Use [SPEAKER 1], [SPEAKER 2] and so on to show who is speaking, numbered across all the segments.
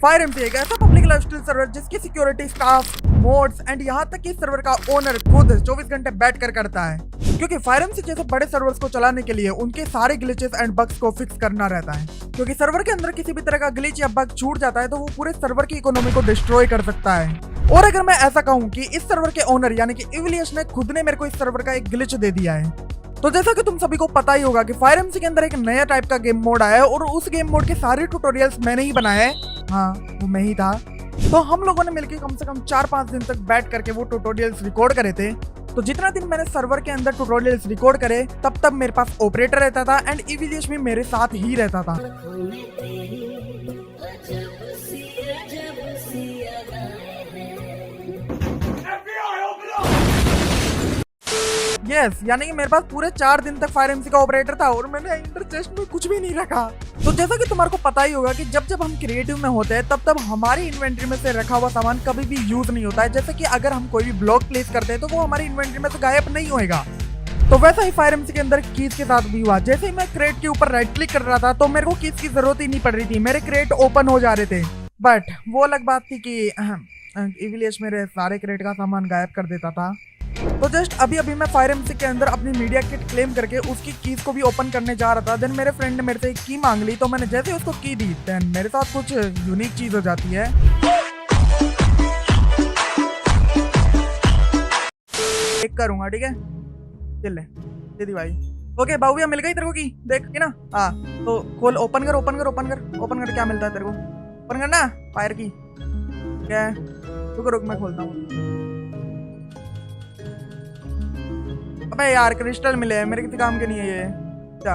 [SPEAKER 1] Fire MC एक ऐसा public lifestyle server जिसकी सिक्योरिटी, स्टाफ, मोड्स एंड यहाँ तक कि सर्वर का ओनर खुद 24 घंटे बैठकर करता है, क्योंकि फायर एमसी जैसे बड़े सर्वर्स को चलाने के लिए उनके सारे ग्लिचेस एंड बग्स को फिक्स करना रहता है, क्योंकि सर्वर के अंदर किसी भी तरह का ग्लिच या बग छूट जाता है तो वो पूरे सर्वर की इकोनॉमी को डिस्ट्रॉय कर सकता है। और अगर मैं ऐसा कहूँ कि इस सर्वर के ओनर यानी कि इविलियस ने खुद ने मेरे को इस सर्वर का एक ग्लिच दे दिया है। तो जैसा कि तुम सभी को पता ही होगा कि फायर एमसी के अंदर एक नया टाइप का गेम मोड आया है और उस गेम मोड के सारे ट्यूटोरियल्स मैंने ही बनाए हैं। हाँ, वो मैं ही था। तो हम लोगों ने मिलकर कम से कम 4-5 दिन तक बैठ करके वो ट्यूटोरियल्स रिकॉर्ड करे थे। तो जितना दिन मैंने सर्वर के अंदर ट्यूटोरियल्स रिकॉर्ड करे तब मेरे पास ऑपरेटर रहता था एंड इविलियस भी मेरे साथ ही रहता था। यस, यानी कि मेरे पास पूरे 4 दिन तक फायर एमसी का ऑपरेटर था और मैंने इंटर चेस्ट में कुछ भी नहीं रखा। तो जैसा कि तुम्हारे को पता ही होगा कि जब हम क्रिएटिव में होते हैं तब हमारी इन्वेंट्री में से रखा हुआ सामान कभी भी यूज नहीं होता है। जैसे कि अगर हम कोई भी ब्लॉक प्लेस करते हैं तो वो हमारी इन्वेंट्री में से गायब नहीं होएगा। तो वैसा ही फायर एमसी के अंदर कीज के साथ भी हुआ। जैसे ही मैं क्रेट के ऊपर राइट क्लिक कर रहा था तो मेरे को कीज की जरूरत ही नहीं पड़ रही थी, मेरे क्रेट ओपन हो जा रहे थे। बट वो अलग बात थी कि इविलियस मेरे सारे क्रेट का सामान गायब कर देता था। तो जस्ट अभी मैं फायर एमसी के अंदर अपनी मीडिया किट क्लेम करके उसकी कीज को भी ओपन करने जा रहा था। देन मेरे फ्रेंड ने मेरे से एक की मांग ली, तो मैंने जैसे उसको की दी देन मेरे साथ कुछ यूनिक चीज हो जाती है। एक करूंगा, ठीक है, चल दे दी भाई। ओके बाबू भैया मिल गई तेरे को की, देख के ना। हाँ तो खोल, ओपन कर ओपन कर ओपन कर ओपन कर। क्या मिलता है तेरे को? ओपन करना फायर की। क्या है? रुक मैं खोलता हूँ। अबे यार क्रिस्टल मिले हैं, मेरे किसी काम के नहीं है ये। क्या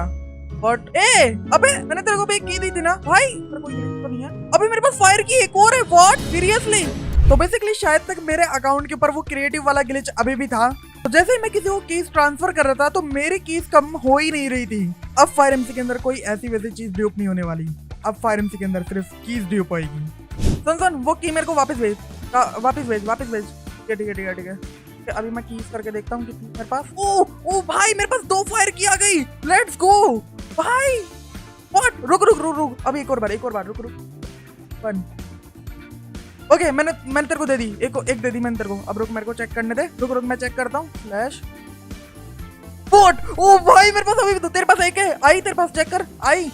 [SPEAKER 1] व्हाट? ए अबे मैंने तेरे को भी एक की दी थी ना भाई, तेरे को ग्लिच तो नहीं है? अबे मेरे पास फायर की एक और है। व्हाट? सीरियसली? तो बेसिकली शायद तक मेरे अकाउंट के ऊपर वो क्रिएटिव वाला ग्लिच अभी भी था। तो जैसे ही मैं किसी को कीज ट्रांसफर कर रहा था तो मेरी कीज कम हो ही नहीं रही थी। अब फायर एमसी के अंदर कोई ऐसी वैसी चीज ड्यूप नहीं होने वाली। अब फायर एमसी के अंदर सिर्फ कीज ड्यूप होगी। सुन वो की मेरे को वापस भेज। ठीक है। अभी मैं कीज करके देखता हूँ कितनी मेरे पास। ओ भाई मेरे पास 2 फायर की आ गई। लेट्स गो भाई। व्हाट? रुक अभी एक और बार रुक 1। ओके मैंने तेरे को दे दी, एक दे दी मैंने तेरे को। अब रुक मेरे को चेक करने दे। रुक मैं चेक करता हूँ। Flash what? ओ भाई मेरे पास अभी तो तेरे पास एक है। आई तेरे पास, चेक कर। आई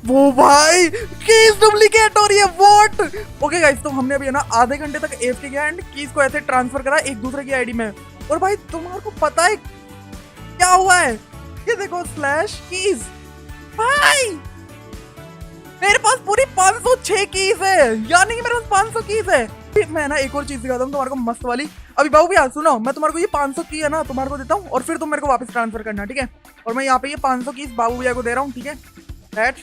[SPEAKER 1] वो भाई कीज डुप्लीकेट हो रही है। व्हाट? ओके गाइस, तो हमने अभी है ना आधे घंटे तक एफके किया एंड कीज को ऐसे ट्रांसफर करा एक दूसरे की आईडी में। और भाई तुम्हारे को पता है क्या हुआ है? ये देखो स्लैश कीज। भाई मेरे पास पूरी 506 कीज है, यानी कि मेरे पास 500 कीज है। मैं ना एक और चीज दिखाता हूँ तुम्हारे को मस्त वाली। अभी बाबू भैया सुनो, मैं तुम्हारे को ये 500 की है ना तुम्हारे को देता हूँ और फिर तुम मेरे को वापस ट्रांसफर करना, ठीक है? और मैं यहाँ पे ये 500 कीज बाबू भैया को दे रहा हूँ, ठीक है? Let's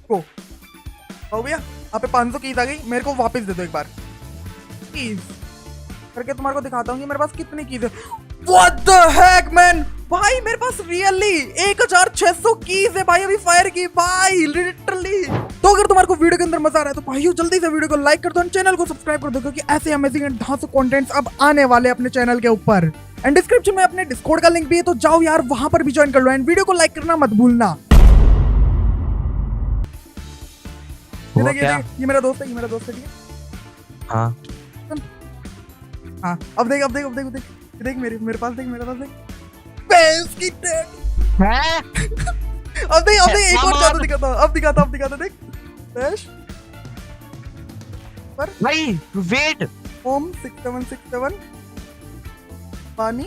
[SPEAKER 1] go. बाबू भैया यहाँ पे 500 कीज आ गई, मेरे को वापस दे दो एक बार। कीज करके तुम्हारे को दिखाता हूँ कि मेरे पास कितनी कीज है। व्हाट द हेक मैन, भाई मेरे पास रियली 1600 कीज है भाई अभी फायर की, भाई लिटरली। तो अगर तुम्हारे को वीडियो के अंदर मजा आ रहा है तो भाइयों जल्दी से वीडियो को लाइक कर दो और चैनल को सब्सक्राइब कर दो, क्योंकि ऐसे अमेजिंग एंड धांसू कंटेंट्स अब आने वाले अपने चैनल के ऊपर। एंड डिस्क्रिप्शन में अपने डिस्कॉर्ड का लिंक भी है, तो जाओ यार वहां पर भी ज्वाइन कर लो एंड वीडियो को लाइक करना मत भूलना। ये मेरा दोस्त है, ठीक है? हाँ हाँ अब देख मेरे पास देख भैंस की टेट है। अब देख एक और जादू दिखाता हूं। अब दिखाता देख डैश पर
[SPEAKER 2] भाई वेट।
[SPEAKER 1] ओम 6767 पानी,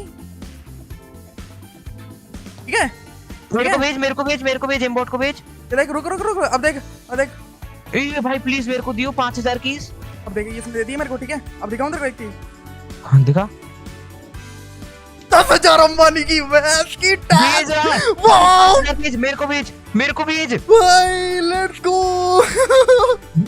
[SPEAKER 1] ठीक है?
[SPEAKER 2] मेरे को भेज एम्बॉट को भेज।
[SPEAKER 1] देख रुक अब देख
[SPEAKER 2] ए भाई प्लीज मेरे को दियो 5000 कीज।
[SPEAKER 1] अब देखिए इसने दे दी मेरे को, ठीक है? अब दिखाऊं तेरे को एक चीज।
[SPEAKER 2] हाँ दिखा।
[SPEAKER 1] 10,000 अंबानी की भैंस की टैग। वाओ
[SPEAKER 2] मेरे को भेज
[SPEAKER 1] भाई, लेट्स गो।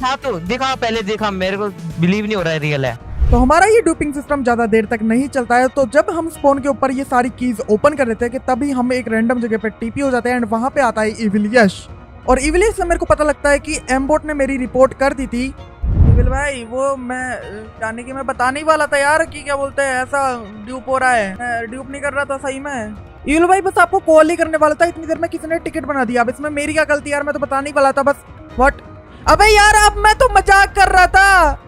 [SPEAKER 2] हाँ तो दिखा, पहले देखा, मेरे को बिलीव नहीं हो रहा है रियल है।
[SPEAKER 1] तो हमारा ये ड्यूपिंग सिस्टम ज्यादा देर तक नहीं चलता है। तो जब हम स्पॉन के ऊपर ये सारी कीज ओपन कर देते हैं कि तभी हम एक रैंडम जगह पे टीपी हो जाते हैं एंड वहां पे आता है इविलियस। और इविलियस से मेरे को पता लगता है कि एम्बोट ने मेरी रिपोर्ट कर दी थी। इविल भाई वो मैं जाने की मैं बताने ही वाला था यार कि क्या बोलते हैं ऐसा ड्यूप हो रहा है। मैं ड्यूप नहीं कर रहा था सही में। इविल भाई बस आपको कॉल ही करने वाला था, इतनी देर में किसी ने टिकट बना दिया। अब इसमें मेरी क्या गलती यार, मैं तो बताने ही वाला था बस। व्हाट? अबे यार अब मैं तो मजाक कर रहा था।